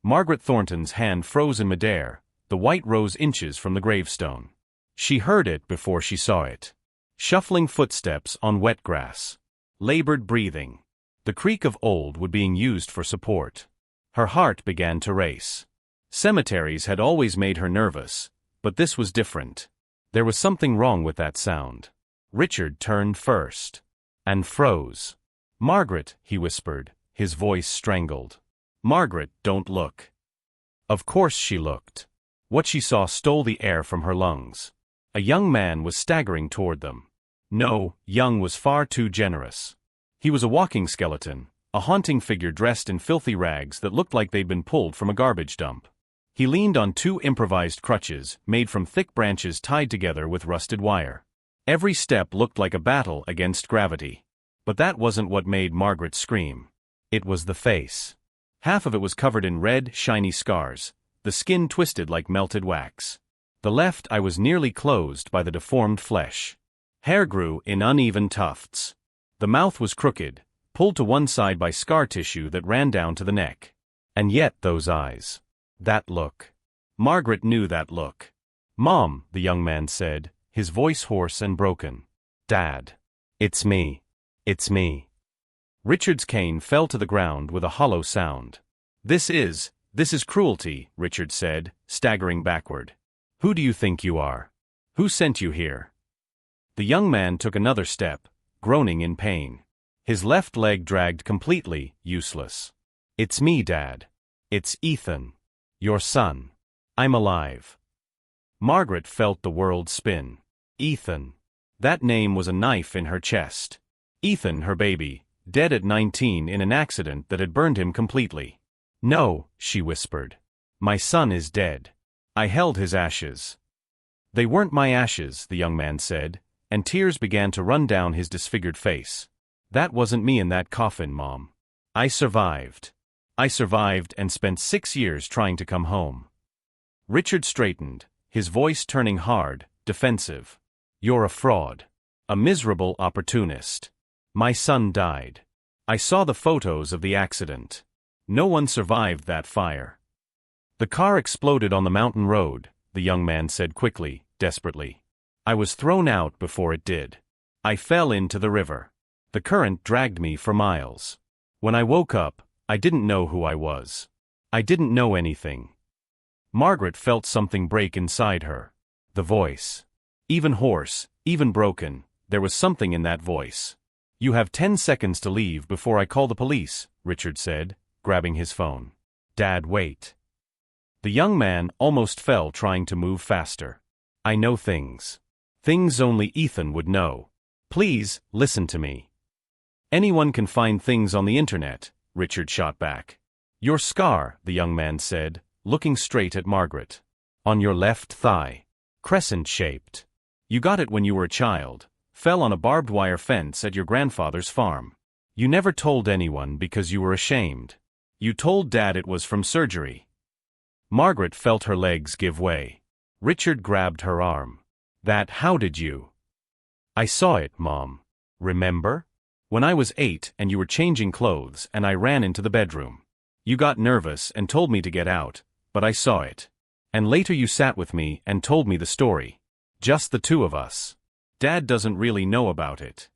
Margaret Thornton's hand froze in midair, the white rose inches from the gravestone. She heard it before she saw it. Shuffling footsteps on wet grass. Labored breathing. The creak of old wood being used for support. Her heart began to race. Cemeteries had always made her nervous, but this was different. There was something wrong with that sound. Richard turned first. And froze. "Margaret," he whispered, his voice strangled. "Margaret, don't look." Of course she looked. What she saw stole the air from her lungs. A young man was staggering toward them. No, young was far too generous. He was a walking skeleton, a haunting figure dressed in filthy rags that looked like they'd been pulled from a garbage dump. He leaned on two improvised crutches, made from thick branches tied together with rusted wire. Every step looked like a battle against gravity. But that wasn't what made Margaret scream. It was the face. Half of it was covered in red, shiny scars, the skin twisted like melted wax. The left eye was nearly closed by the deformed flesh. Hair grew in uneven tufts. The mouth was crooked, pulled to one side by scar tissue that ran down to the neck. And yet those eyes. That look. Margaret knew that look. "Mom," the young man said, his voice hoarse and broken. "Dad. It's me. It's me." Richard's cane fell to the ground with a hollow sound. This is cruelty," Richard said, staggering backward. "Who do you think you are? Who sent you here?" The young man took another step, groaning in pain. His left leg dragged completely, useless. "It's me, Dad. It's Ethan. Your son. I'm alive." Margaret felt the world spin. Ethan. That name was a knife in her chest. Ethan, her baby, dead at 19 in an accident that had burned him completely. "No," she whispered. "My son is dead. I held his ashes." "They weren't my ashes," the young man said, and tears began to run down his disfigured face. "That wasn't me in that coffin, Mom. I survived. I survived and spent 6 years trying to come home." Richard straightened, his voice turning hard, defensive. "You're a fraud. A miserable opportunist. My son died. I saw the photos of the accident. No one survived that fire." "The car exploded on the mountain road," the young man said quickly, desperately. "I was thrown out before it did. I fell into the river. The current dragged me for miles. When I woke up, I didn't know who I was. I didn't know anything." Margaret felt something break inside her. The voice. Even hoarse, even broken, there was something in that voice. "You have 10 seconds to leave before I call the police," Richard said, grabbing his phone. "Dad, wait." The young man almost fell trying to move faster. "I know things. Things only Ethan would know. Please, listen to me." "Anyone can find things on the internet," Richard shot back. "Your scar," the young man said, looking straight at Margaret. "On your left thigh. Crescent-shaped. You got it when you were a child. Fell on a barbed wire fence at your grandfather's farm. You never told anyone because you were ashamed. You told Dad it was from surgery." Margaret felt her legs give way. Richard grabbed her arm. How did you?" "I saw it, Mom. Remember? When I was 8 and you were changing clothes and I ran into the bedroom. You got nervous and told me to get out, but I saw it. And later you sat with me and told me the story. Just the two of us. Dad doesn't really know about it."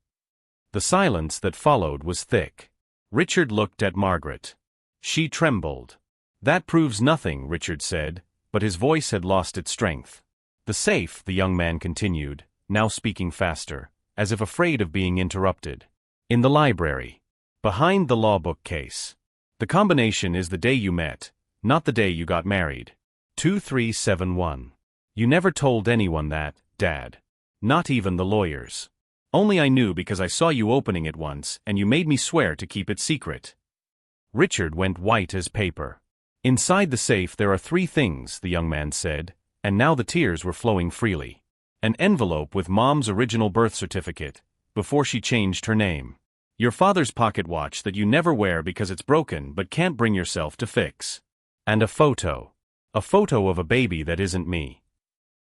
The silence that followed was thick. Richard looked at Margaret. She trembled. "That proves nothing," Richard said, but his voice had lost its strength. "The safe," the young man continued, now speaking faster, as if afraid of being interrupted. "In the library. Behind the law bookcase. The combination is the day you met, not the day you got married. 2371. You never told anyone that, Dad. Not even the lawyers. Only I knew because I saw you opening it once and you made me swear to keep it secret." Richard went white as paper. "Inside the safe there are 3 things," the young man said, and now the tears were flowing freely. "An envelope with Mom's original birth certificate, before she changed her name. Your father's pocket watch that you never wear because it's broken but can't bring yourself to fix. And a photo. A photo of a baby that isn't me."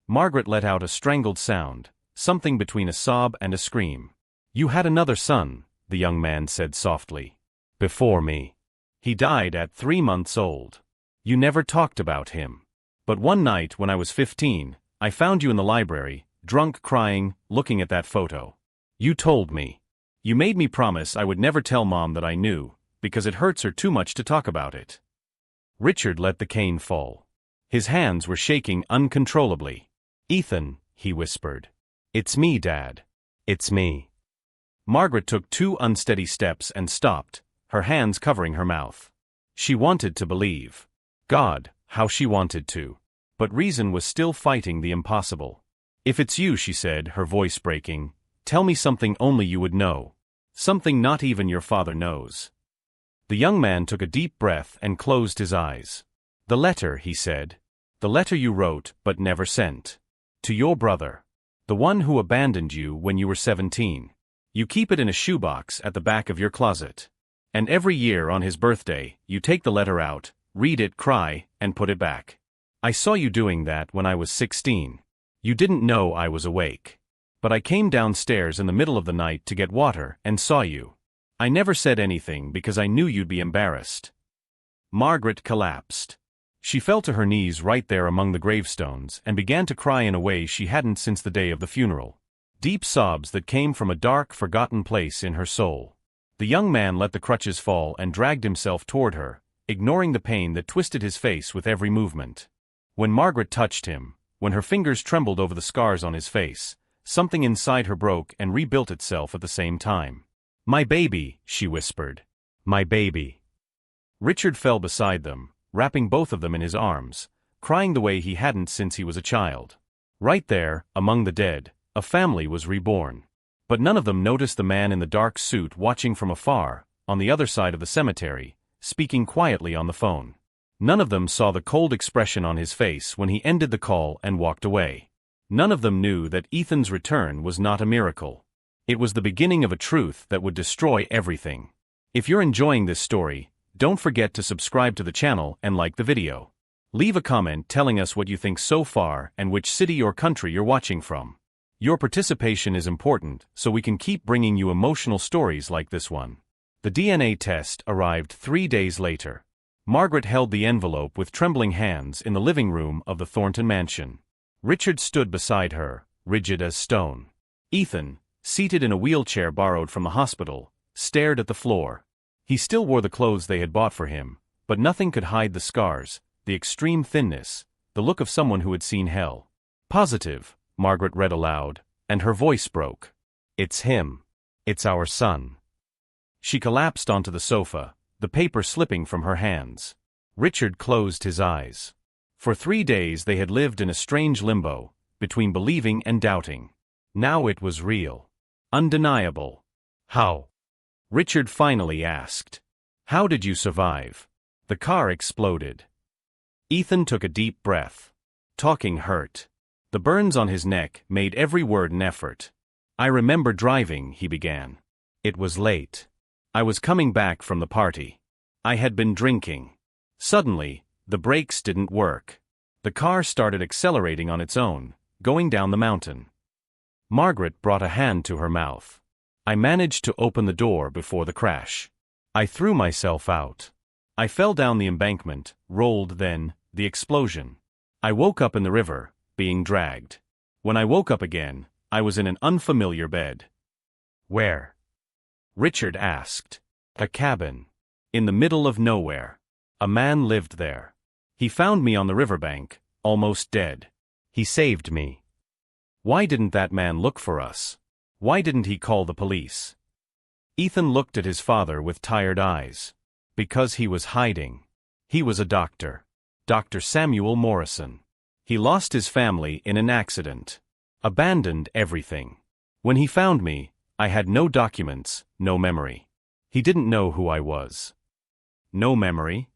Margaret let out a strangled sound, something between a sob and a scream. "You had another son," the young man said softly. "Before me. He died at 3 months old. You never talked about him. But one night when I was 15, I found you in the library, drunk, crying, looking at that photo. You told me. You made me promise I would never tell Mom that I knew, because it hurts her too much to talk about it. Richard let the cane fall. His hands were shaking uncontrollably. Ethan, he whispered. It's me, Dad. It's me. Margaret took 2 unsteady steps and stopped, her hands covering her mouth. She wanted to believe. God, how she wanted to. But reason was still fighting the impossible. If it's you, she said, her voice breaking, tell me something only you would know. Something not even your father knows. The young man took a deep breath and closed his eyes. The letter, he said. The letter you wrote but never sent. To your brother. The one who abandoned you when you were 17. You keep it in a shoebox at the back of your closet. And every year on his birthday, you take the letter out, read it, cry, and put it back. I saw you doing that when I was 16. You didn't know I was awake. But I came downstairs in the middle of the night to get water and saw you. I never said anything because I knew you'd be embarrassed. Margaret collapsed. She fell to her knees right there among the gravestones and began to cry in a way she hadn't since the day of the funeral. Deep sobs that came from a dark, forgotten place in her soul. The young man let the crutches fall and dragged himself toward her, ignoring the pain that twisted his face with every movement. When Margaret touched him, when her fingers trembled over the scars on his face, something inside her broke and rebuilt itself at the same time. My baby, she whispered. My baby. Richard fell beside them, wrapping both of them in his arms, crying the way he hadn't since he was a child. Right there, among the dead, a family was reborn. But none of them noticed the man in the dark suit watching from afar, on the other side of the cemetery, speaking quietly on the phone. None of them saw the cold expression on his face when he ended the call and walked away. None of them knew that Ethan's return was not a miracle. It was the beginning of a truth that would destroy everything. If you're enjoying this story, don't forget to subscribe to the channel and like the video. Leave a comment telling us what you think so far and which city or country you're watching from. Your participation is important so we can keep bringing you emotional stories like this one. The DNA test arrived 3 days later. Margaret held the envelope with trembling hands in the living room of the Thornton mansion. Richard stood beside her, rigid as stone. Ethan, seated in a wheelchair borrowed from the hospital, stared at the floor. He still wore the clothes they had bought for him, but nothing could hide the scars, the extreme thinness, the look of someone who had seen hell. Positive, Margaret read aloud, and her voice broke. It's him. It's our son. She collapsed onto the sofa, the paper slipping from her hands. Richard closed his eyes. For 3 days they had lived in a strange limbo, between believing and doubting. Now it was real. Undeniable. How? Richard finally asked. How did you survive? The car exploded. Ethan took a deep breath. Talking hurt. The burns on his neck made every word an effort. I remember driving, he began. It was late. I was coming back from the party. I had been drinking. Suddenly, the brakes didn't work. The car started accelerating on its own, going down the mountain. Margaret brought a hand to her mouth. I managed to open the door before the crash. I threw myself out. I fell down the embankment, rolled, then, the explosion. I woke up in the river, being dragged. When I woke up again, I was in an unfamiliar bed. Where? Richard asked. A cabin. In the middle of nowhere. A man lived there. He found me on the riverbank, almost dead. He saved me. Why didn't that man look for us? Why didn't he call the police? Ethan looked at his father with tired eyes. Because he was hiding. He was a doctor. Dr. Samuel Morrison. He lost his family in an accident. Abandoned everything. When he found me, I had no documents, no memory. He didn't know who I was. No memory?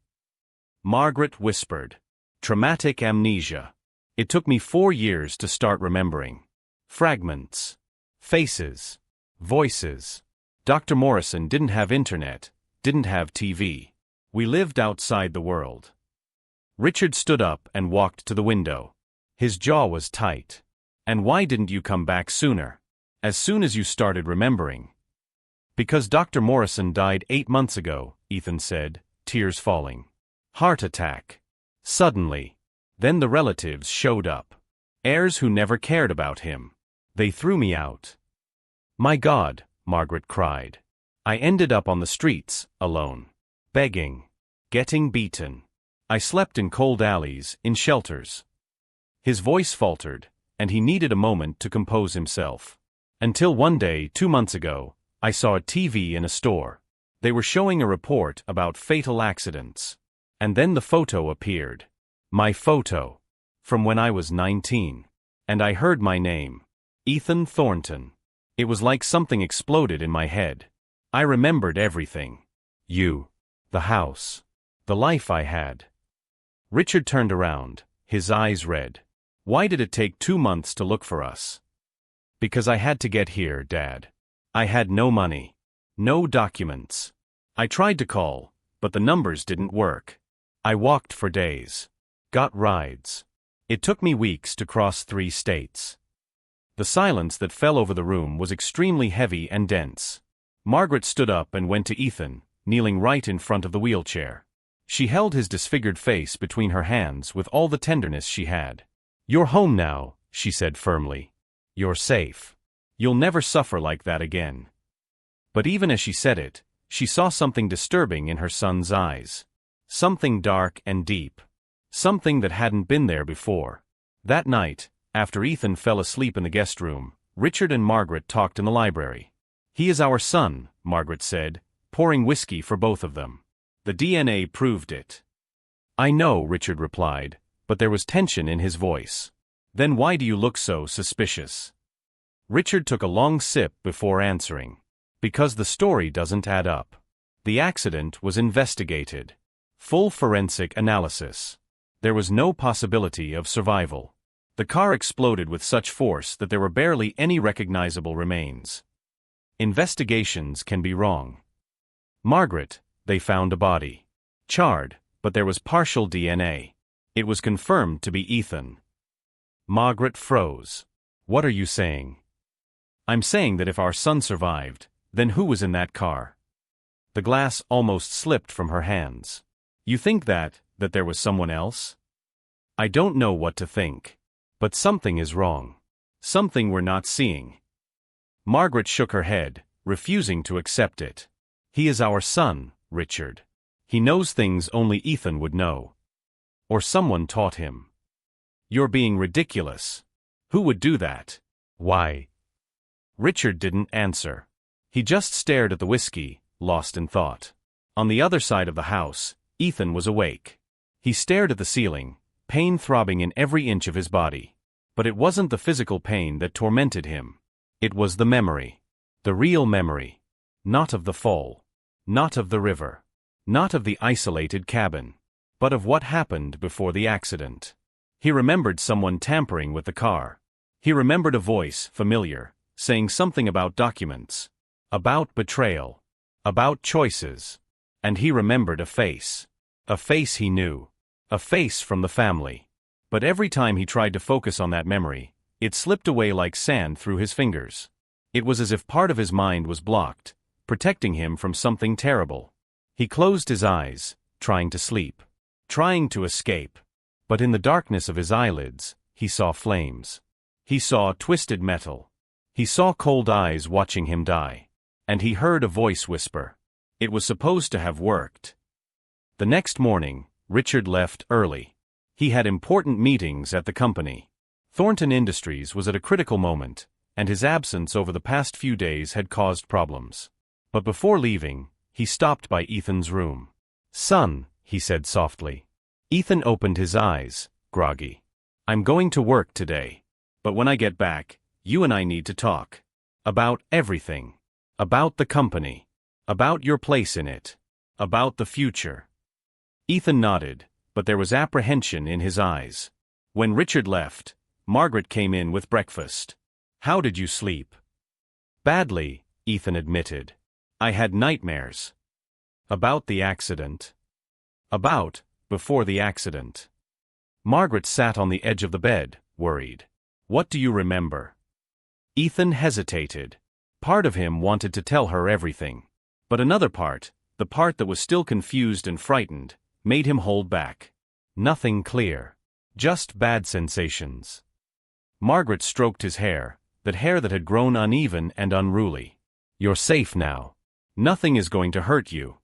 Margaret whispered. Traumatic amnesia. It took me 4 years to start remembering. Fragments. Faces. Voices. Dr. Morrison didn't have internet, didn't have TV. We lived outside the world. Richard stood up and walked to the window. His jaw was tight. And why didn't you come back sooner? As soon as you started remembering. Because Dr. Morrison died 8 months ago, Ethan said, tears falling. Heart attack. Suddenly. Then the relatives showed up. Heirs who never cared about him. They threw me out. My God, Margaret cried. I ended up on the streets, alone. Begging. Getting beaten. I slept in cold alleys, in shelters. His voice faltered, and he needed a moment to compose himself. Until one day, 2 months ago, I saw a TV in a store. They were showing a report about fatal accidents. And then the photo appeared. My photo. From when I was 19. And I heard my name. Ethan Thornton. It was like something exploded in my head. I remembered everything. You. The house. The life I had. Richard turned around, his eyes red. Why did it take 2 months to look for us? Because I had to get here, Dad. I had no money. No documents. I tried to call, but the numbers didn't work. I walked for days. Got rides. It took me weeks to cross 3 states. The silence that fell over the room was extremely heavy and dense. Margaret stood up and went to Ethan, kneeling right in front of the wheelchair. She held his disfigured face between her hands with all the tenderness she had. You're home now, she said firmly. You're safe. You'll never suffer like that again. But even as she said it, she saw something disturbing in her son's eyes. Something dark and deep. Something that hadn't been there before. That night, after Ethan fell asleep in the guest room, Richard and Margaret talked in the library. He is our son, Margaret said, pouring whiskey for both of them. The DNA proved it. I know, Richard replied, but there was tension in his voice. Then why do you look so suspicious? Richard took a long sip before answering. Because the story doesn't add up. The accident was investigated. Full forensic analysis. There was no possibility of survival. The car exploded with such force that there were barely any recognizable remains. Investigations can be wrong. Margaret, they found a body. Charred, but there was partial DNA. It was confirmed to be Ethan. Margaret froze. What are you saying? I'm saying that if our son survived, then who was in that car? The glass almost slipped from her hands. You think that there was someone else? I don't know what to think. But something is wrong. Something we're not seeing. Margaret shook her head, refusing to accept it. He is our son, Richard. He knows things only Ethan would know. Or someone taught him. You're being ridiculous. Who would do that? Why? Richard didn't answer. He just stared at the whiskey, lost in thought. On the other side of the house, Ethan was awake. He stared at the ceiling, pain throbbing in every inch of his body. But it wasn't the physical pain that tormented him. It was the memory. The real memory. Not of the fall. Not of the river. Not of the isolated cabin. But of what happened before the accident. He remembered someone tampering with the car. He remembered a voice, familiar, saying something about documents. About betrayal. About choices. And he remembered a face. A face he knew. A face from the family. But every time he tried to focus on that memory, it slipped away like sand through his fingers. It was as if part of his mind was blocked, protecting him from something terrible. He closed his eyes, trying to sleep. Trying to escape. But in the darkness of his eyelids, he saw flames. He saw twisted metal. He saw cold eyes watching him die. And he heard a voice whisper. It was supposed to have worked. The next morning, Richard left early. He had important meetings at the company. Thornton Industries was at a critical moment, and his absence over the past few days had caused problems. But before leaving, he stopped by Ethan's room. Son, he said softly. Ethan opened his eyes, groggy. I'm going to work today. But when I get back, you and I need to talk. About everything. About the company. About your place in it. About the future. Ethan nodded, but there was apprehension in his eyes. When Richard left, Margaret came in with breakfast. How did you sleep? Badly, Ethan admitted. I had nightmares. About the accident. About, before the accident. Margaret sat on the edge of the bed, worried. What do you remember? Ethan hesitated. Part of him wanted to tell her everything. But another part, the part that was still confused and frightened, made him hold back. Nothing clear. Just bad sensations. Margaret stroked his hair, that hair that had grown uneven and unruly. You're safe now. Nothing is going to hurt you.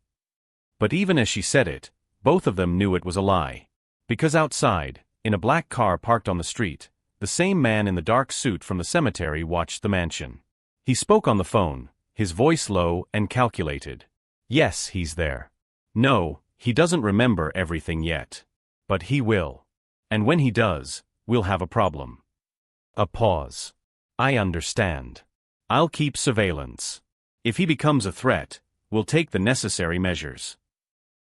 But even as she said it, both of them knew it was a lie. Because outside, in a black car parked on the street, the same man in the dark suit from the cemetery watched the mansion. He spoke on the phone, his voice low and calculated. Yes, he's there. No, he doesn't remember everything yet. But he will. And when he does, we'll have a problem. A pause. I understand. I'll keep surveillance. If he becomes a threat, we'll take the necessary measures.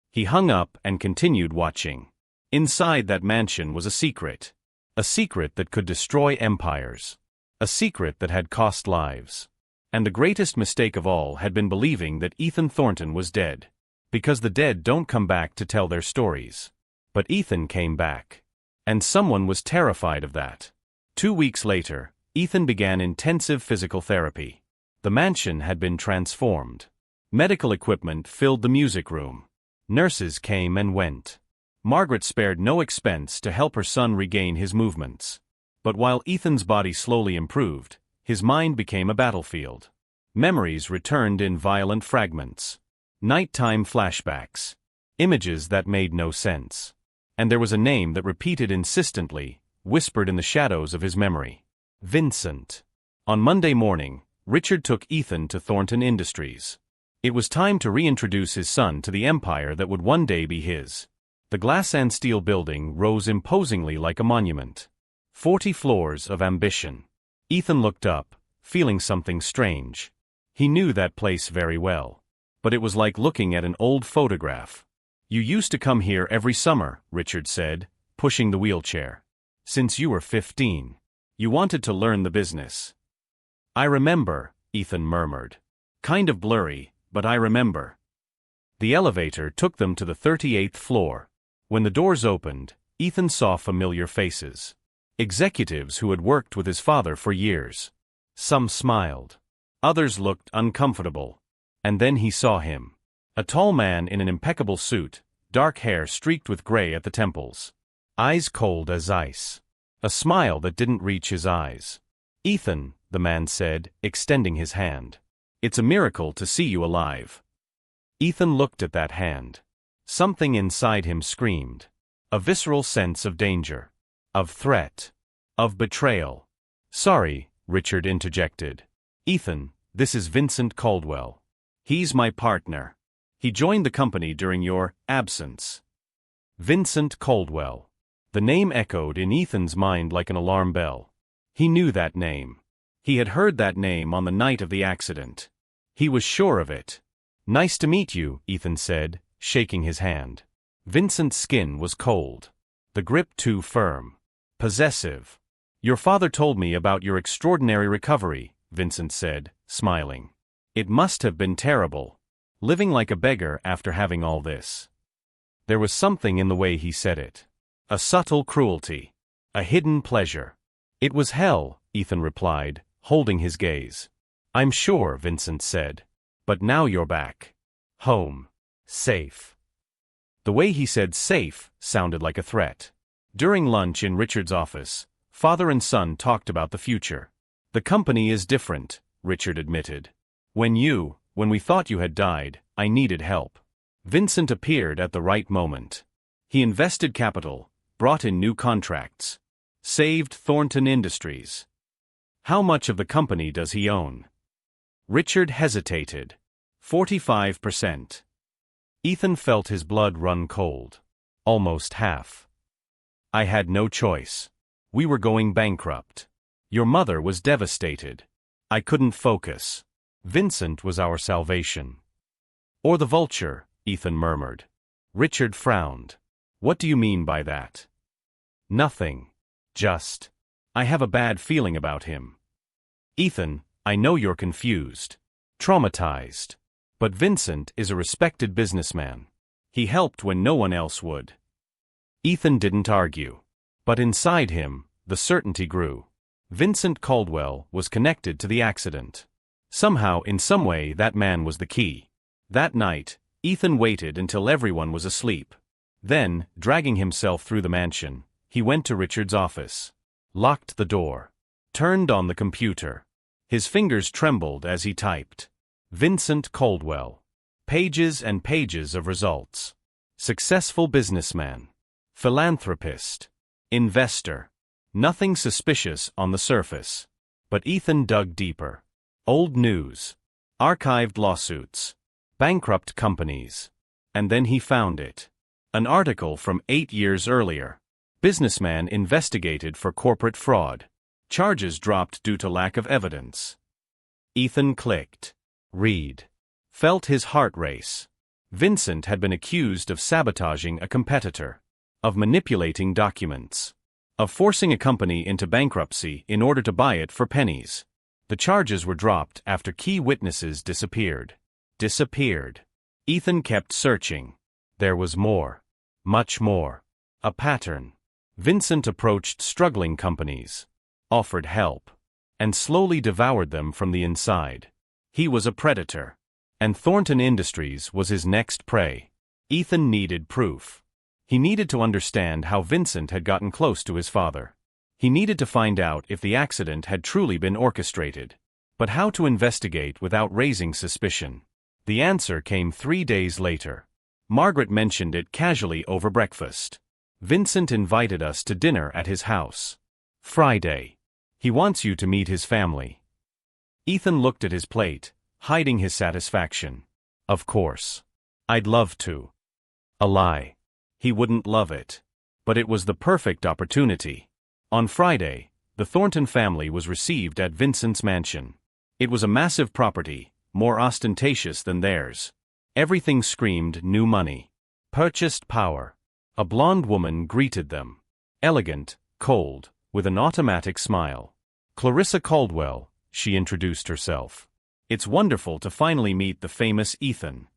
He hung up and continued watching. Inside that mansion was a secret. A secret that could destroy empires. A secret that had cost lives. And the greatest mistake of all had been believing that Ethan Thornton was dead. Because the dead don't come back to tell their stories. But Ethan came back. And someone was terrified of that. 2 weeks later, Ethan began intensive physical therapy. The mansion had been transformed. Medical equipment filled the music room. Nurses came and went. Margaret spared no expense to help her son regain his movements. But while Ethan's body slowly improved, his mind became a battlefield. Memories returned in violent fragments. Nighttime flashbacks. Images that made no sense. And there was a name that repeated insistently, whispered in the shadows of his memory. Vincent. On Monday morning, Richard took Ethan to Thornton Industries. It was time to reintroduce his son to the empire that would one day be his. The glass and steel building rose imposingly like a monument. 40 floors of ambition. Ethan looked up, feeling something strange. He knew that place very well. But it was like looking at an old photograph. You used to come here every summer, Richard said, pushing the wheelchair. Since you were 15. You wanted to learn the business. I remember, Ethan murmured. Kind of blurry, but I remember. The elevator took them to the 38th floor. When the doors opened, Ethan saw familiar faces. Executives who had worked with his father for years. Some smiled. Others looked uncomfortable. And then he saw him. A tall man in an impeccable suit, dark hair streaked with gray at the temples. Eyes cold as ice. A smile that didn't reach his eyes. Ethan, the man said, extending his hand. It's a miracle to see you alive. Ethan looked at that hand. Something inside him screamed. A visceral sense of danger. Of threat. Of betrayal. Sorry, Richard interjected. Ethan, this is Vincent Caldwell. He's my partner. He joined the company during your absence. Vincent Caldwell. The name echoed in Ethan's mind like an alarm bell. He knew that name. He had heard that name on the night of the accident. He was sure of it. Nice to meet you, Ethan said, shaking his hand. Vincent's skin was cold. The grip too firm. Possessive. Your father told me about your extraordinary recovery, Vincent said, smiling. It must have been terrible. Living like a beggar after having all this. There was something in the way he said it. A subtle cruelty. A hidden pleasure. It was hell, Ethan replied, holding his gaze. I'm sure, Vincent said. But now you're back. Home. Safe. The way he said safe sounded like a threat. During lunch in Richard's office, father and son talked about the future. The company is different, Richard admitted. When we thought you had died, I needed help. Vincent appeared at the right moment. He invested capital, brought in new contracts. Saved Thornton Industries. How much of the company does he own? Richard hesitated. 45%. Ethan felt his blood run cold. Almost half. I had no choice. We were going bankrupt. Your mother was devastated. I couldn't focus. Vincent was our salvation. Or the vulture, Ethan murmured. Richard frowned. What do you mean by that? Nothing. Just. I have a bad feeling about him. Ethan, I know you're confused. Traumatized. But Vincent is a respected businessman. He helped when no one else would. Ethan didn't argue. But inside him, the certainty grew. Vincent Caldwell was connected to the accident. Somehow, in some way, that man was the key. That night, Ethan waited until everyone was asleep. Then, dragging himself through the mansion, he went to Richard's office, locked the door, turned on the computer. His fingers trembled as he typed. Vincent Caldwell. Pages and pages of results. Successful businessman. Philanthropist. Investor. Nothing suspicious on the surface. But Ethan dug deeper. Old news. Archived lawsuits. Bankrupt companies. And then he found it. An article from 8 years earlier. Businessman investigated for corporate fraud. Charges dropped due to lack of evidence. Ethan clicked. Read. Felt his heart race. Vincent had been accused of sabotaging a competitor, of manipulating documents, of forcing a company into bankruptcy in order to buy it for pennies. The charges were dropped after key witnesses disappeared. Ethan kept searching. There was more. Much more. A pattern. Vincent approached struggling companies, offered help, and slowly devoured them from the inside. He was a predator, and Thornton Industries was his next prey. Ethan needed proof. He needed to understand how Vincent had gotten close to his father. He needed to find out if the accident had truly been orchestrated. But how to investigate without raising suspicion? The answer came 3 days later. Margaret mentioned it casually over breakfast. Vincent invited us to dinner at his house. Friday. He wants you to meet his family. Ethan looked at his plate, hiding his satisfaction. Of course. I'd love to. A lie. He wouldn't love it. But it was the perfect opportunity. On Friday, the Thornton family was received at Vincent's mansion. It was a massive property, more ostentatious than theirs. Everything screamed new money. Purchased power. A blonde woman greeted them. Elegant, cold, with an automatic smile. Clarissa Caldwell, she introduced herself. It's wonderful to finally meet the famous Ethan.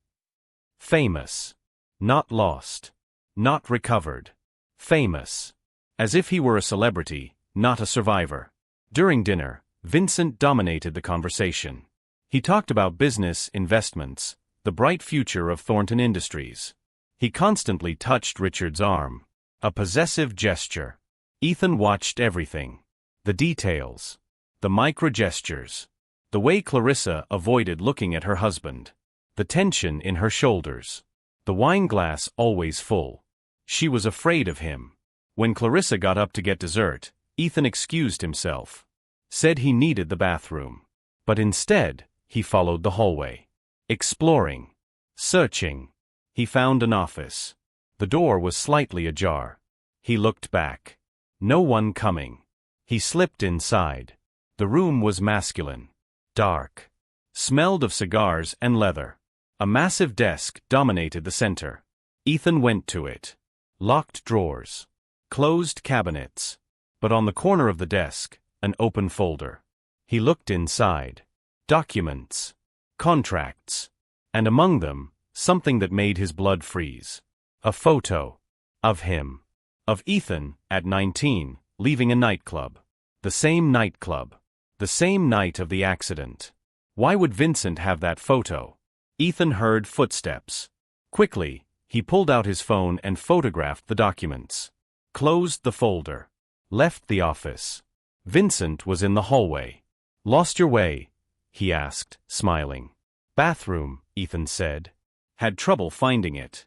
Famous. Not lost. Not recovered. Famous. As if he were a celebrity, not a survivor. During dinner, Vincent dominated the conversation. He talked about business, investments, the bright future of Thornton Industries. He constantly touched Richard's arm. A possessive gesture. Ethan watched everything. The details. The micro-gestures. The way Clarissa avoided looking at her husband. The tension in her shoulders. The wine glass always full. She was afraid of him. When Clarissa got up to get dessert, Ethan excused himself. Said he needed the bathroom. But instead, he followed the hallway. Exploring. Searching. He found an office. The door was slightly ajar. He looked back. No one coming. He slipped inside. The room was masculine. Dark. Smelled of cigars and leather. A massive desk dominated the center. Ethan went to it. Locked drawers. Closed cabinets. But on the corner of the desk, an open folder. He looked inside. Documents. Contracts. And among them, something that made his blood freeze. A photo. Of him. Of Ethan, at 19, leaving a nightclub. The same nightclub. The same night of the accident. Why would Vincent have that photo? Ethan heard footsteps. Quickly, he pulled out his phone and photographed the documents. Closed the folder. Left the office. Vincent was in the hallway. Lost your way? He asked, smiling. Bathroom, Ethan said. Had trouble finding it.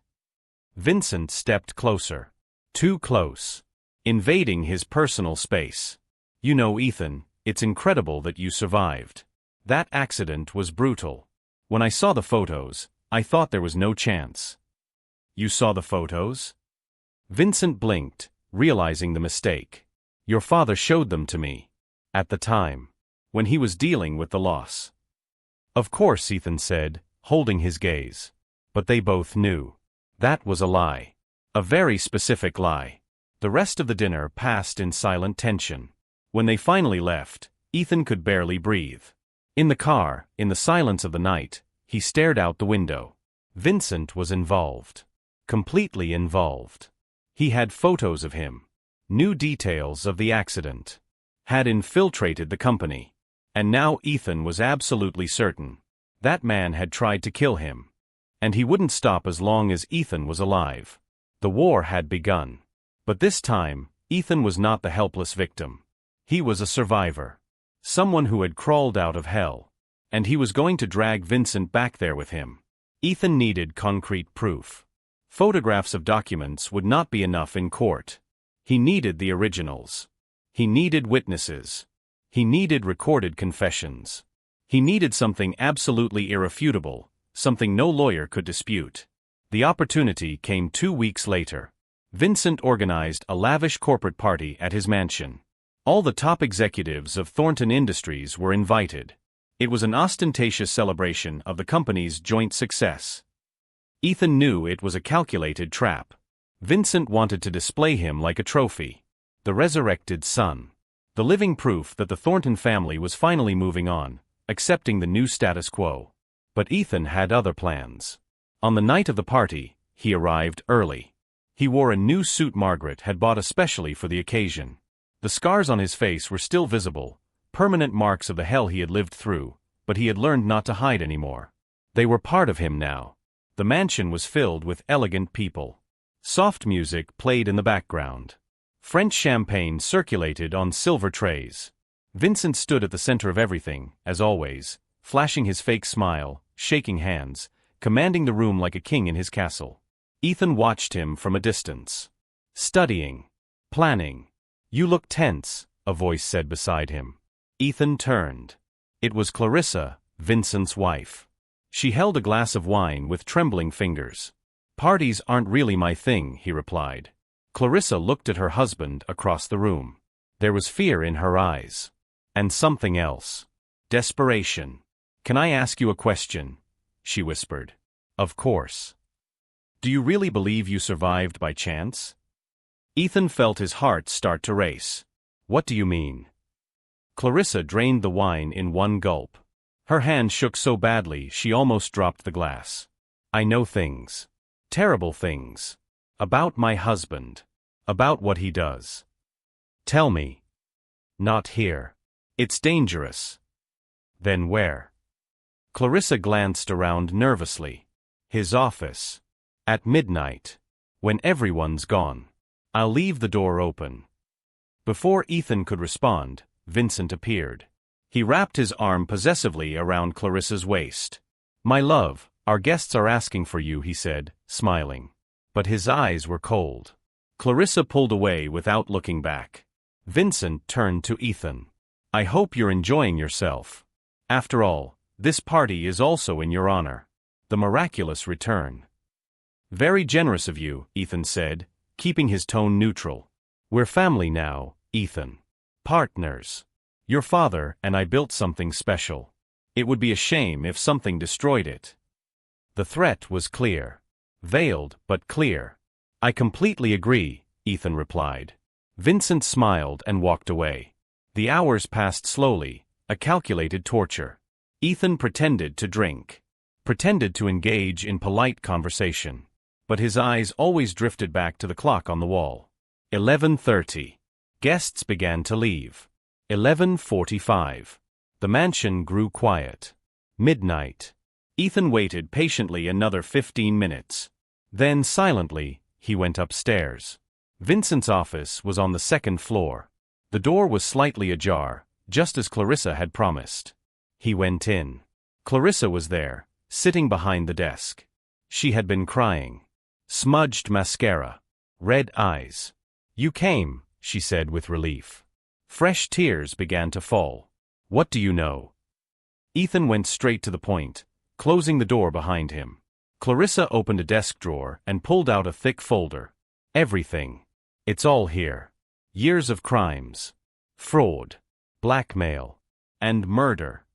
Vincent stepped closer. Too close. Invading his personal space. You know, Ethan, it's incredible that you survived. That accident was brutal. When I saw the photos, I thought there was no chance. You saw the photos? Vincent blinked, realizing the mistake. Your father showed them to me. At the time. When he was dealing with the loss. Of course, Ethan said, holding his gaze. But they both knew. That was a lie. A very specific lie. The rest of the dinner passed in silent tension. When they finally left, Ethan could barely breathe. In the car, in the silence of the night, he stared out the window. Vincent was involved. Completely involved. He had photos of him. New details of the accident. Had infiltrated the company. And now Ethan was absolutely certain. That man had tried to kill him. And he wouldn't stop as long as Ethan was alive. The war had begun. But this time, Ethan was not the helpless victim. He was a survivor. Someone who had crawled out of hell. And he was going to drag Vincent back there with him. Ethan needed concrete proof. Photographs of documents would not be enough in court. He needed the originals. He needed witnesses. He needed recorded confessions. He needed something absolutely irrefutable, something no lawyer could dispute. The opportunity came 2 weeks later. Vincent organized a lavish corporate party at his mansion. All the top executives of Thornton Industries were invited. It was an ostentatious celebration of the company's joint success. Ethan knew it was a calculated trap. Vincent wanted to display him like a trophy. The resurrected son. The living proof that the Thornton family was finally moving on, accepting the new status quo. But Ethan had other plans. On the night of the party, he arrived early. He wore a new suit Margaret had bought especially for the occasion. The scars on his face were still visible, permanent marks of the hell he had lived through, but he had learned not to hide anymore. They were part of him now. The mansion was filled with elegant people. Soft music played in the background. French champagne circulated on silver trays. Vincent stood at the center of everything, as always, flashing his fake smile, shaking hands, commanding the room like a king in his castle. Ethan watched him from a distance. Studying. Planning. "You look tense," a voice said beside him. Ethan turned. It was Clarissa, Vincent's wife. She held a glass of wine with trembling fingers. "Parties aren't really my thing," he replied. Clarissa looked at her husband across the room. There was fear in her eyes. And something else. Desperation. "Can I ask you a question?" she whispered. "Of course." "Do you really believe you survived by chance?" Ethan felt his heart start to race. "What do you mean?" Clarissa drained the wine in one gulp. Her hand shook so badly she almost dropped the glass. "I know things. Terrible things. About my husband. About what he does." "Tell me." "Not here. It's dangerous." "Then where?" Clarissa glanced around nervously. "His office. At midnight. When everyone's gone. I'll leave the door open." Before Ethan could respond, Vincent appeared. He wrapped his arm possessively around Clarissa's waist. "My love, our guests are asking for you," he said, smiling. But his eyes were cold. Clarissa pulled away without looking back. Vincent turned to Ethan. "I hope you're enjoying yourself. After all, this party is also in your honor. The miraculous return." "Very generous of you," Ethan said, keeping his tone neutral. "We're family now, Ethan. Partners. Your father and I built something special. It would be a shame if something destroyed it." The threat was clear. Veiled, but clear. "I completely agree," Ethan replied. Vincent smiled and walked away. The hours passed slowly, a calculated torture. Ethan pretended to drink. Pretended to engage in polite conversation. But his eyes always drifted back to the clock on the wall. 11:30. Guests began to leave. 11:45. The mansion grew quiet. Midnight. Ethan waited patiently another 15 minutes. Then, silently, he went upstairs. Vincent's office was on the second floor. The door was slightly ajar, just as Clarissa had promised. He went in. Clarissa was there, sitting behind the desk. She had been crying. Smudged mascara. Red eyes. "You came," she said with relief. Fresh tears began to fall. "What do you know?" Ethan went straight to the point, closing the door behind him. Clarissa opened a desk drawer and pulled out a thick folder. "Everything. It's all here. Years of crimes. Fraud. Blackmail. And murder."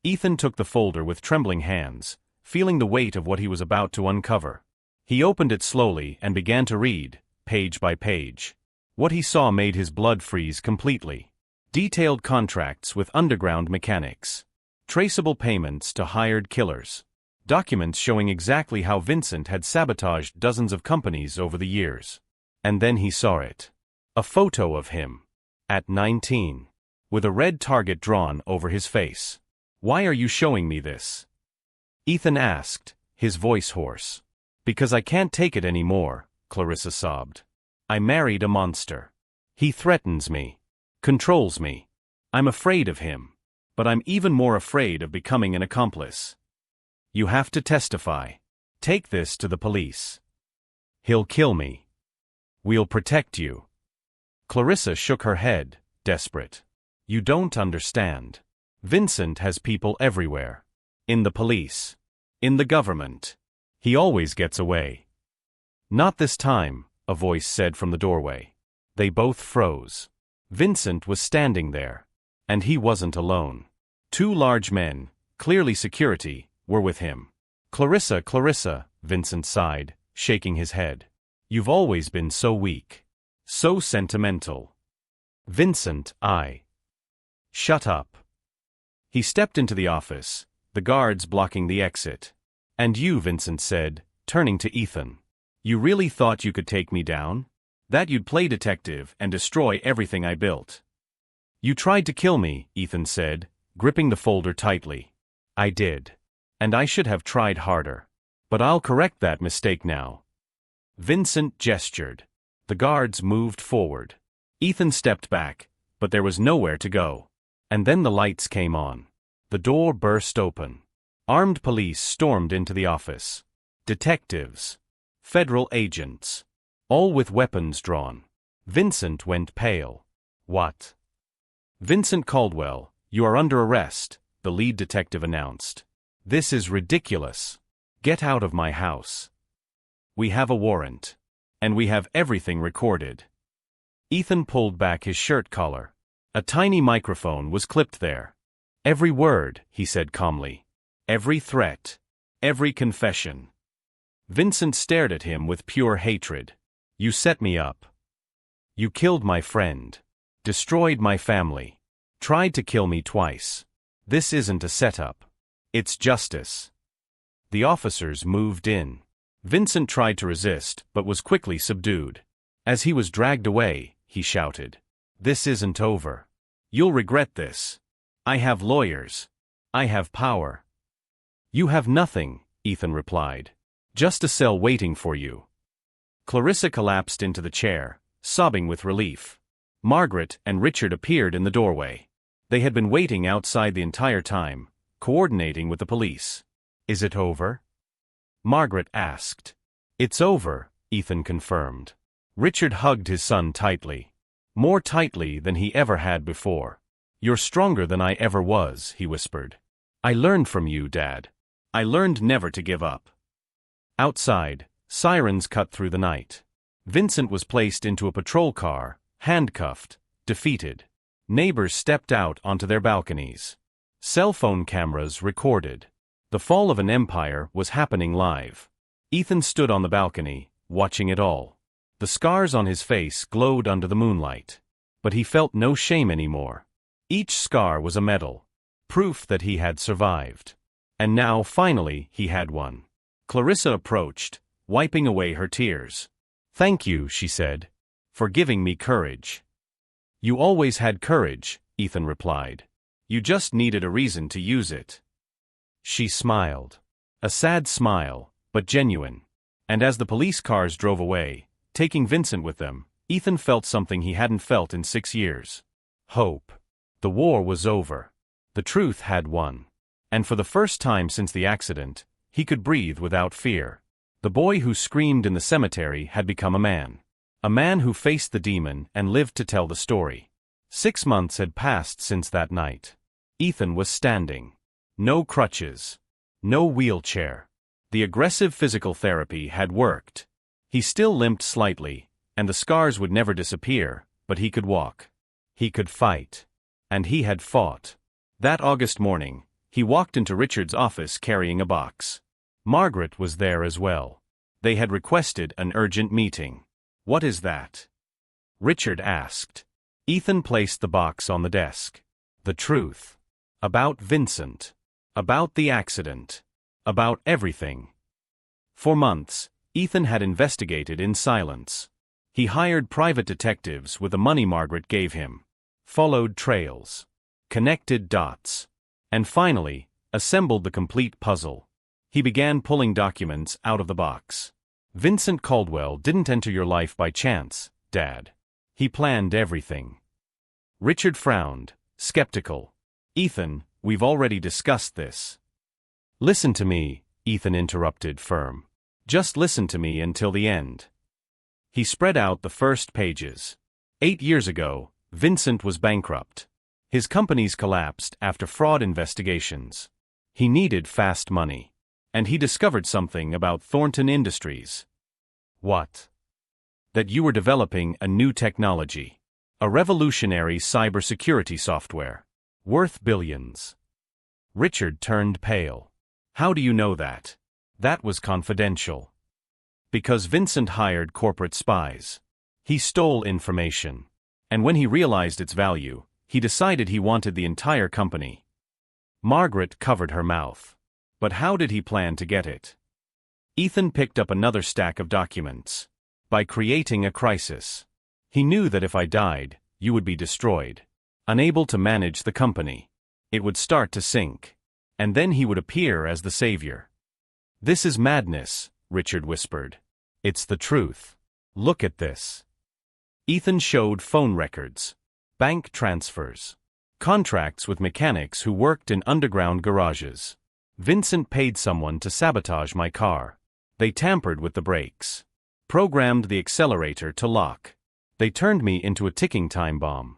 Ethan took the folder with trembling hands, feeling the weight of what he was about to uncover. He opened it slowly and began to read, page by page. What he saw made his blood freeze completely. Detailed contracts with underground mechanics. Traceable payments to hired killers. Documents showing exactly how Vincent had sabotaged dozens of companies over the years. And then he saw it. A photo of him. At 19. With a red target drawn over his face. "Why are you showing me this?" Ethan asked, his voice hoarse. "Because I can't take it anymore," Clarissa sobbed. I married a monster. He threatens me. Controls me. I'm afraid of him. But I'm even more afraid of becoming an accomplice. You have to testify. Take this to the police. He'll kill me. We'll protect you. Clarissa shook her head, desperate. You don't understand. Vincent has people everywhere. In the police. In the government. He always gets away. Not this time, a voice said from the doorway. They both froze. Vincent was standing there. And he wasn't alone. 2 large men, clearly security, were with him. Clarissa, Vincent sighed, shaking his head. You've always been so weak. So sentimental. Vincent, Shut up. He stepped into the office, the guards blocking the exit. And you, Vincent said, turning to Ethan. You really thought you could take me down? That you'd play detective and destroy everything I built? You tried to kill me, Ethan said, gripping the folder tightly. I did. And I should have tried harder. But I'll correct that mistake now. Vincent gestured. The guards moved forward. Ethan stepped back, but there was nowhere to go. And then the lights came on. The door burst open. Armed police stormed into the office. Detectives. Federal agents. All with weapons drawn. Vincent went pale. What? Vincent Caldwell, you are under arrest, the lead detective announced. This is ridiculous. Get out of my house. We have a warrant. And we have everything recorded. Ethan pulled back his shirt collar. A tiny microphone was clipped there. Every word, he said calmly. Every threat. Every confession. Vincent stared at him with pure hatred. You set me up. You killed my friend. Destroyed my family. Tried to kill me twice. This isn't a setup. It's justice. The officers moved in. Vincent tried to resist, but was quickly subdued. As he was dragged away, he shouted. This isn't over. You'll regret this. I have lawyers. I have power. You have nothing, Ethan replied. Just a cell waiting for you. Clarissa collapsed into the chair, sobbing with relief. Margaret and Richard appeared in the doorway. They had been waiting outside the entire time, coordinating with the police. Is it over? Margaret asked. It's over, Ethan confirmed. Richard hugged his son tightly. More tightly than he ever had before. You're stronger than I ever was, he whispered. I learned from you, Dad. I learned never to give up. Outside, sirens cut through the night. Vincent was placed into a patrol car, handcuffed, defeated. Neighbors stepped out onto their balconies. Cell phone cameras recorded. The fall of an empire was happening live. Ethan stood on the balcony, watching it all. The scars on his face glowed under the moonlight. But he felt no shame anymore. Each scar was a medal. Proof that he had survived. And now, finally, he had one. Clarissa approached, wiping away her tears. Thank you, she said, for giving me courage. You always had courage, Ethan replied. You just needed a reason to use it. She smiled. A sad smile, but genuine. And as the police cars drove away, taking Vincent with them, Ethan felt something he hadn't felt in 6 years. Hope. The war was over. The truth had won. And for the first time since the accident, he could breathe without fear. The boy who screamed in the cemetery had become a man. A man who faced the demon and lived to tell the story. 6 months had passed since that night. Ethan was standing. No crutches. No wheelchair. The aggressive physical therapy had worked. He still limped slightly, and the scars would never disappear, but he could walk. He could fight. And he had fought. That August morning, he walked into Richard's office carrying a box. Margaret was there as well. They had requested an urgent meeting. What is that? Richard asked. Ethan placed the box on the desk. The truth. About Vincent. About the accident. About everything. For months, Ethan had investigated in silence. He hired private detectives with the money Margaret gave him. Followed trails. Connected dots. And finally, assembled the complete puzzle. He began pulling documents out of the box. Vincent Caldwell didn't enter your life by chance, Dad. He planned everything. Richard frowned, skeptical. Ethan, we've already discussed this. Listen to me, Ethan interrupted, firm. Just listen to me until the end. He spread out the first pages. 8 years ago, Vincent was bankrupt. His companies collapsed after fraud investigations. He needed fast money. And he discovered something about Thornton Industries. What? That you were developing a new technology. A revolutionary cybersecurity software. Worth billions. Richard turned pale. How do you know that? That was confidential. Because Vincent hired corporate spies. He stole information. And when he realized its value, he decided he wanted the entire company. Margaret covered her mouth. But how did he plan to get it? Ethan picked up another stack of documents. By creating a crisis. He knew that if I died, you would be destroyed. Unable to manage the company. It would start to sink. And then he would appear as the savior. This is madness, Richard whispered. It's the truth. Look at this. Ethan showed phone records. Bank transfers. Contracts with mechanics who worked in underground garages. Vincent paid someone to sabotage my car. They tampered with the brakes. Programmed the accelerator to lock. They turned me into a ticking time bomb.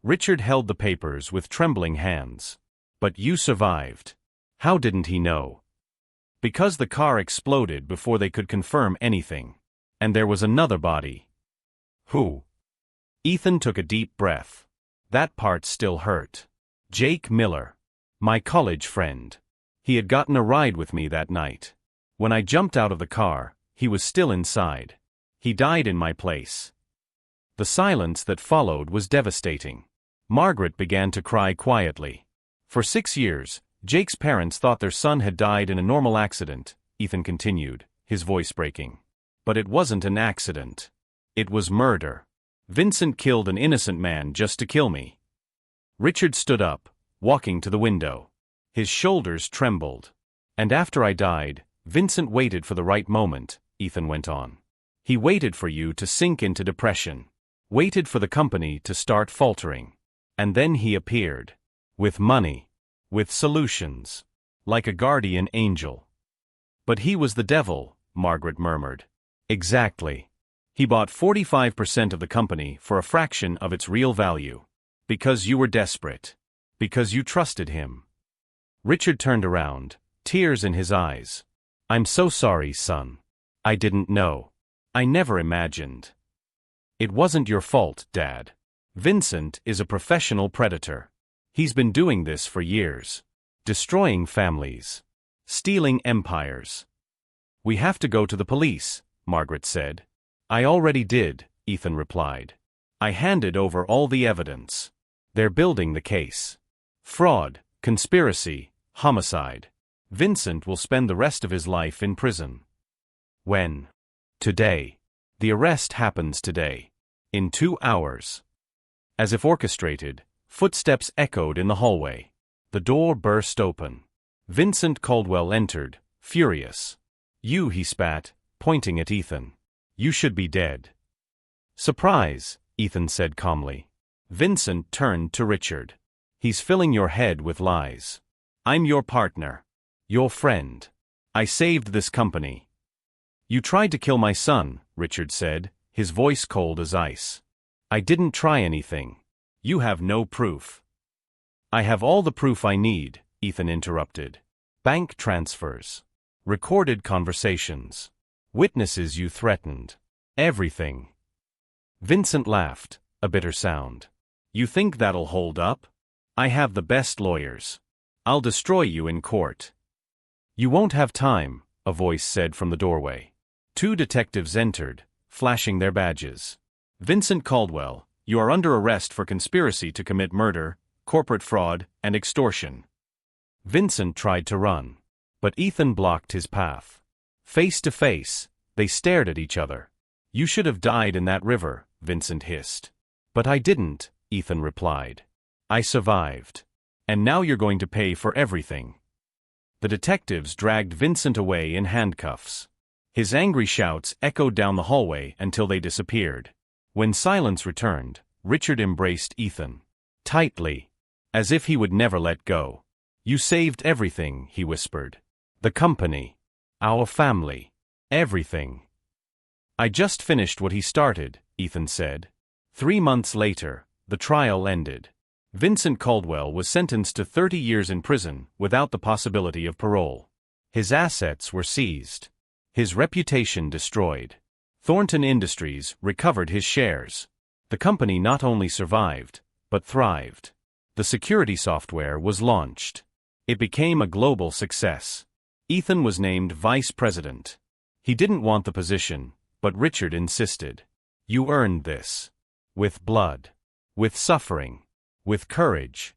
Richard held the papers with trembling hands. But you survived. How didn't he know? Because the car exploded before they could confirm anything. And there was another body. Who? Ethan took a deep breath. That part still hurt. Jake Miller. My college friend. He had gotten a ride with me that night. When I jumped out of the car, he was still inside. He died in my place. The silence that followed was devastating. Margaret began to cry quietly. For 6 years, Jake's parents thought their son had died in a normal accident, Ethan continued, his voice breaking. But it wasn't an accident. It was murder. Vincent killed an innocent man just to kill me. Richard stood up, walking to the window. His shoulders trembled. And after I died, Vincent waited for the right moment, Ethan went on. He waited for you to sink into depression. Waited for the company to start faltering. And then he appeared. With money. With solutions. Like a guardian angel. But he was the devil, Margaret murmured. Exactly. He bought 45% of the company for a fraction of its real value. Because you were desperate. Because you trusted him. Richard turned around, tears in his eyes. I'm so sorry, son. I didn't know. I never imagined. It wasn't your fault, Dad. Vincent is a professional predator. He's been doing this for years. Destroying families. Stealing empires. We have to go to the police, Margaret said. I already did, Ethan replied. I handed over all the evidence. They're building the case. Fraud, conspiracy, homicide. Vincent will spend the rest of his life in prison. When? Today. The arrest happens today. In 2 hours. As if orchestrated, footsteps echoed in the hallway. The door burst open. Vincent Caldwell entered, furious. You, he spat, pointing at Ethan. You should be dead. Surprise, Ethan said calmly. Vincent turned to Richard. He's filling your head with lies. I'm your partner. Your friend. I saved this company. You tried to kill my son, Richard said, his voice cold as ice. I didn't try anything. You have no proof. I have all the proof I need, Ethan interrupted. Bank transfers. Recorded conversations. Witnesses you threatened. Everything. Vincent laughed, a bitter sound. You think that'll hold up? I have the best lawyers. I'll destroy you in court. You won't have time, a voice said from the doorway. 2 detectives entered, flashing their badges. Vincent Caldwell, you are under arrest for conspiracy to commit murder, corporate fraud, and extortion. Vincent tried to run. But Ethan blocked his path. Face to face, they stared at each other. You should have died in that river, Vincent hissed. But I didn't, Ethan replied. I survived. And now you're going to pay for everything. The detectives dragged Vincent away in handcuffs. His angry shouts echoed down the hallway until they disappeared. When silence returned, Richard embraced Ethan tightly, as if he would never let go. "You saved everything," he whispered. "The company. Our family. Everything." "I just finished what he started," Ethan said. 3 months later, the trial ended. Vincent Caldwell was sentenced to 30 years in prison without the possibility of parole. His assets were seized. His reputation destroyed. Thornton Industries recovered his shares. The company not only survived, but thrived. The security software was launched. It became a global success. Ethan was named vice president. He didn't want the position, but Richard insisted. "You earned this. With blood. With suffering. With courage."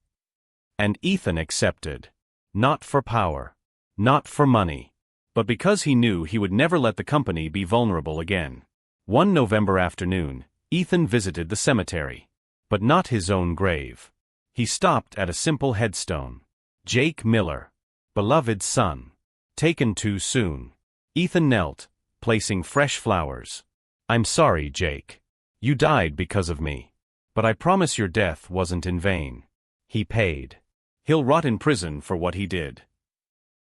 And Ethan accepted. Not for power. Not for money. But because he knew he would never let the company be vulnerable again. One November afternoon, Ethan visited the cemetery. But not his own grave. He stopped at a simple headstone. Jake Miller. Beloved son. Taken too soon. Ethan knelt, placing fresh flowers. "I'm sorry, Jake. You died because of me. But I promise your death wasn't in vain." He paid. He'll rot in prison for what he did.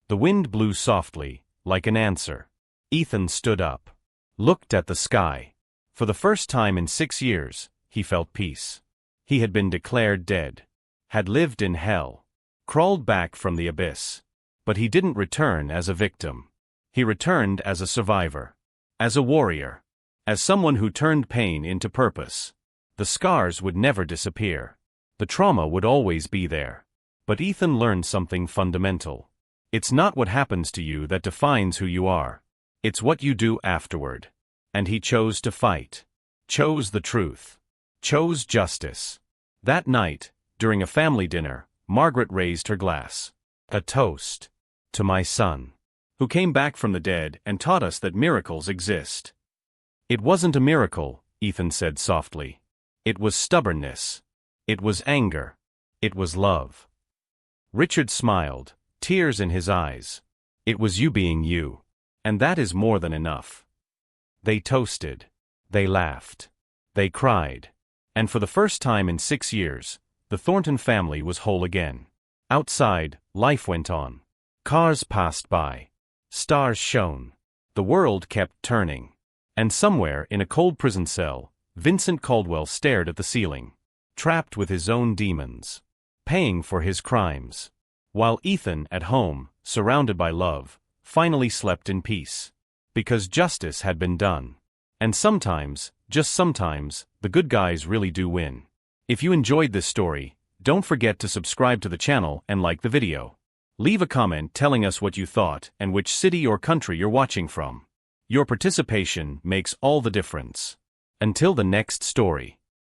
The wind blew softly, like an answer. Ethan stood up. Looked at the sky. For the first time in 6 years, he felt peace. He had been declared dead. Had lived in hell. Crawled back from the abyss. But he didn't return as a victim. He returned as a survivor. As a warrior. As someone who turned pain into purpose. The scars would never disappear. The trauma would always be there. But Ethan learned something fundamental. It's not what happens to you that defines who you are. It's what you do afterward. And he chose to fight. Chose the truth. Chose justice. That night, during a family dinner, Margaret raised her glass. A toast. To my son. Who came back from the dead and taught us that miracles exist. "It wasn't a miracle," Ethan said softly. "It was stubbornness. It was anger. It was love." Richard smiled, tears in his eyes. "It was you being you. And that is more than enough." They toasted. They laughed. They cried. And for the first time in 6 years, the Thornton family was whole again. Outside, life went on. Cars passed by. Stars shone. The world kept turning. And somewhere in a cold prison cell, Vincent Caldwell stared at the ceiling. Trapped with his own demons. Paying for his crimes. While Ethan, at home, surrounded by love, finally slept in peace. Because justice had been done. And sometimes, just sometimes, the good guys really do win. If you enjoyed this story, don't forget to subscribe to the channel and like the video. Leave a comment telling us what you thought and which city or country you're watching from. Your participation makes all the difference. Until the next story.